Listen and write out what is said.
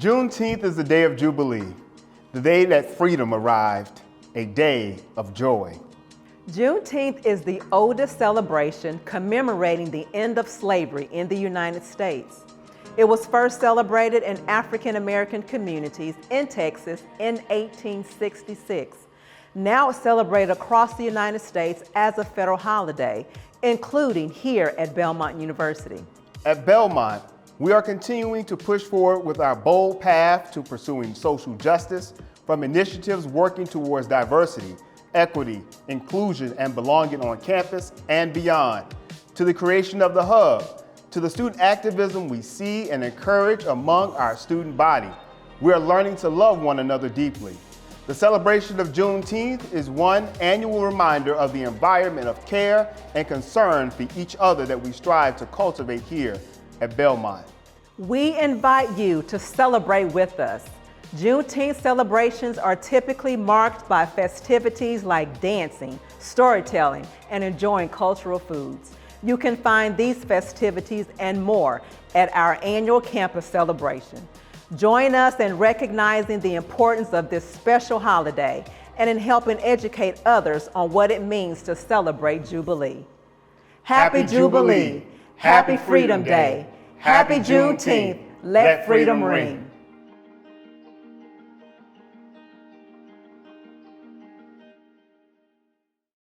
Juneteenth is the day of Jubilee, the day that freedom arrived, a day of joy. Juneteenth is the oldest celebration commemorating the end of slavery in the United States. It was first celebrated in African American communities in Texas in 1866. Now it's celebrated across the United States as a federal holiday, including here at Belmont University. At Belmont, we are continuing to push forward with our bold path to pursuing social justice, from initiatives working towards diversity, equity, inclusion, and belonging on campus and beyond, to the creation of the Hub, to the student activism we see and encourage among our student body. We are learning to love one another deeply. The celebration of Juneteenth is one annual reminder of the environment of care and concern for each other that we strive to cultivate here at Belmont. We invite you to celebrate with us. Juneteenth celebrations are typically marked by festivities like dancing, storytelling, and enjoying cultural foods. You can find these festivities and more at our annual campus celebration. Join us in recognizing the importance of this special holiday and in helping educate others on what it means to celebrate Jubilee. Happy Jubilee! Happy Freedom Day! Happy Juneteenth! Let freedom ring!